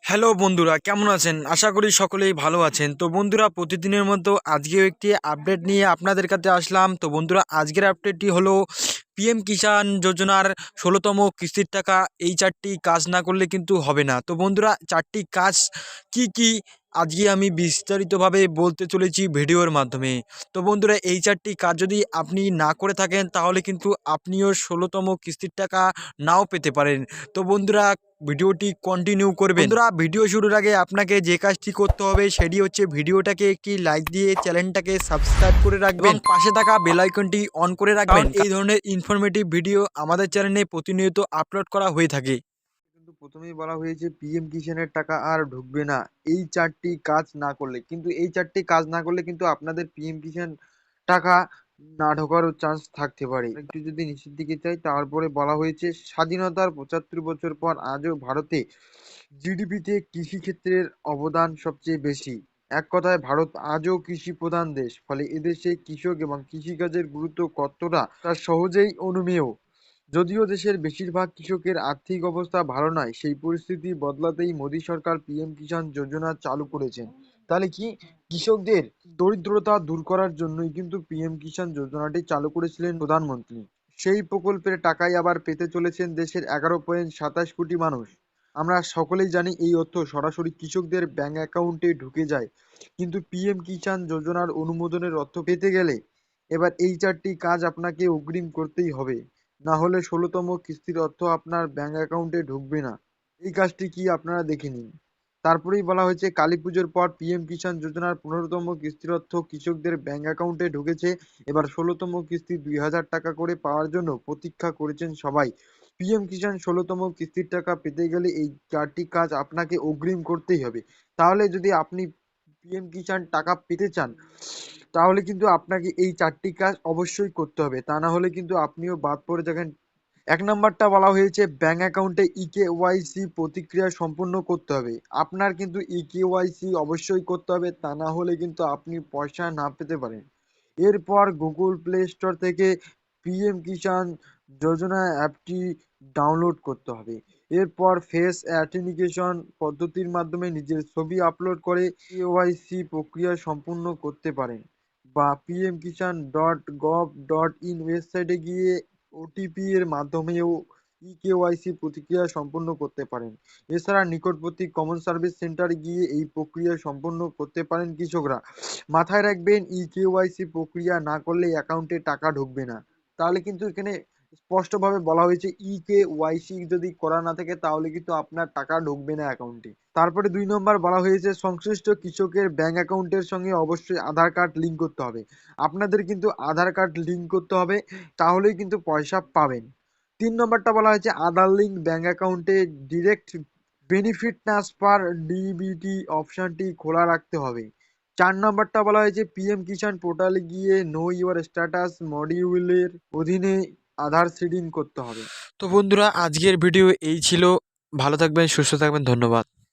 Hello বন্ধুরা, কেমন আছেন? আশা করি সকলেই ভালো আছেন। তো বন্ধুরা, প্রতিদিনের মতো আজকেও একটি আপডেট নিয়ে আপনাদের কাছে আসলাম। তো বন্ধুরা, আজকের আপডেটটি হলো পিএম কিষাণ যোজনার ১৬তম কিস্তির টাকা। এই ৪টি কাজ না করলে কিন্তু হবে না। তো বন্ধুরা, ৪টি কাজ কি কি আজকে আমি বিস্তারিতভাবে বলতে চলেছি ভিডিওর মাধ্যমে। তো বন্ধুরা, এই ৪টি কাজ যদি আপনি না করে থাকেন তাহলে কিন্তু আপনিও ১৬তম কিস্তির টাকা নাও পেতে পারেন। তো বন্ধুরা, ভিডিওটি কন্টিনিউ করবেন। বন্ধুরা, ভিডিও শুরুর আগে আপনাকে যে কাজটি করতে হবে সেটি হচ্ছে ভিডিওটাকে একটি লাইক দিয়ে চ্যানেলটাকে সাবস্ক্রাইব করে রাখবেন এবং পাশে থাকা বেল আইকনটি অন করে রাখবেন। এই ধরনের ইনফরমেটিভ ভিডিও আমাদের চ্যানেলে প্রতিনিয়ত আপলোড করা হয়ে থাকে। কিন্তু প্রথমেই বলা হয়েছে পিএম কিষাণের টাকা আর ঢুকবে না এই ৪টি কাজ না করলে। কিন্তু এই ৪টি কাজ না করলে কিন্তু আপনাদের পিএম কিষাণ টাকা না ঢোকারও চান্স থাকতে পারে। একটু যদি নিচের দিকে চাই, তারপরে বলা হয়েছে স্বাধীনতার ৭৫ বছর পর আজও ভারতে জিডিপিতে কৃষিক্ষেত্রের অবদান সবচেয়ে বেশি। এক কথায় ভারত আজও কৃষি প্রধান দেশ, ফলে এদেশে কৃষক এবং কৃষিকাজের গুরুত্ব কতটা তা সহজেই অনুমেয়। যদিও দেশের বেশিরভাগ কৃষকের আর্থিক অবস্থা ভালো নয়, সেই পরিস্থিতি বদলাতেই মোদী সরকার পিএম কিষাণ যোজনা চালু করেছেন। তাহলে কি কৃষকদের দরিদ্রতা দূর করার জন্যই কিন্তু পিএম কিষাণ যোজনাটি চালু করেছিলেন প্রধানমন্ত্রী। সেই প্রকল্পের টাকাই আবার পেতে চলেছেন দেশের 11.27 কোটি মানুষ। আমরা সকলেই জানি এই অর্থ সরাসরি কৃষকদের ব্যাংক অ্যাকাউন্টে ঢুকে যায়। কিন্তু পিএম কিষাণ যোজনার অনুমোদনের অর্থ পেতে গেলে এবার এই ৪টি কাজ আপনাকে অগ্রিম করতেই হবে। না হলে ১৬তম কিস্তির অর্থ আপনার ব্যাংক অ্যাকাউন্টে ঢুকবে না। এই কাজটি কি আপনারা দেখে নিন। তারপরেই বলা হয়েছে কালী পুজোর পর পিএম কিষাণ যোজনার ১৫তম কিস্তির অর্থ কৃষকদের ব্যাংক অ্যাকাউন্টে ঢুকেছে। এবার ১৬তম কিস্তি ২,০০০ টাকা করে পাওয়ার জন্য প্রতীক্ষা করেছেন সবাই। পিএম কিষাণ ১৬তম কিস্তির টাকা পেতে গেলে এই ৪টি কাজ আপনাকে অগ্রিম করতেই হবে। তাহলে যদি আপনি পিএম কিষাণ টাকা পেতে চান, তাহলে কিন্তু আপনাকে এই ৪টি কাজ অবশ্যই করতে হবে। তা না হলে কিন্তু আপনিও বাদ পড়ে যাবেন। ১ নাম্বারটা বলা হয়েছে ব্যাংক অ্যাকাউন্টে ইকেওয়াইসি প্রতিক্রিয়া সম্পূর্ণ করতে হবে। আপনার কিন্তু ইকেওয়াইসি অবশ্যই করতে হবে, তা না হলে কিন্তু আপনি পয়সা না পেতে পারেন। এরপর গুগল প্লে স্টোর থেকে পিএম কিষাণ যোজনা অ্যাপটি ডাউনলোড করতে হবে। এরপর ফেস অ্যাথেন্টিকেশন পদ্ধতির মাধ্যমে নিজের ছবি আপলোড করে কেওয়াইসি প্রক্রিয়া সম্পূর্ণ করতে পারেন, বা pmkishan.gov.in ওয়েবসাইটে গিয়ে ওটিপি এর মাধ্যমেও ইকেওয়াইসি প্রক্রিয়া সম্পূর্ণ করতে পারেন। এছাড়া নিকটবর্তী কমন সার্ভিস সেন্টারে গিয়ে এই প্রক্রিয়া সম্পূর্ণ করতে পারেন কৃষকরা। মাথায় রাখবেন, ইকেওয়াইসি প্রক্রিয়া না করলে অ্যাকাউন্টে টাকা ঢুকবে না। তাহলে কিন্তু এখানে স্পষ্টভাবে বলা হয়েছে ইকেওয়াইসি যদি করা না থাকে তাহলে কিন্তু আপনার টাকা ঢুকবে না অ্যাকাউন্টে। তারপরে ২ নম্বর বলা হয়েছে সংশ্লিষ্ট কৃষকের ব্যাংক অ্যাকাউন্টের সঙ্গে অবশ্যই আধার কার্ড লিঙ্ক করতে হবে। আপনাদের কিন্তু আধার কার্ড লিঙ্ক করতে হবে, তাহলেই কিন্তু পয়সা পাবেন। ৩ নম্বরটা বলা হয়েছে আধার লিঙ্ক ব্যাংক অ্যাকাউন্টে ডিরেক্ট বেনিফিট ট্রান্সফার ডিবিটি অপশনটি খোলা রাখতে হবে। ৪ নম্বরটা বলা হয়েছে পিএম কিষাণ পোর্টালে গিয়ে নো ইউর স্ট্যাটাস মডিউলের অধীনে আধার সিডিং করতে হবে। তো বন্ধুরা, আজকের ভিডিও এই ছিল। ভালো থাকবেন, সুস্থ থাকবেন। ধন্যবাদ।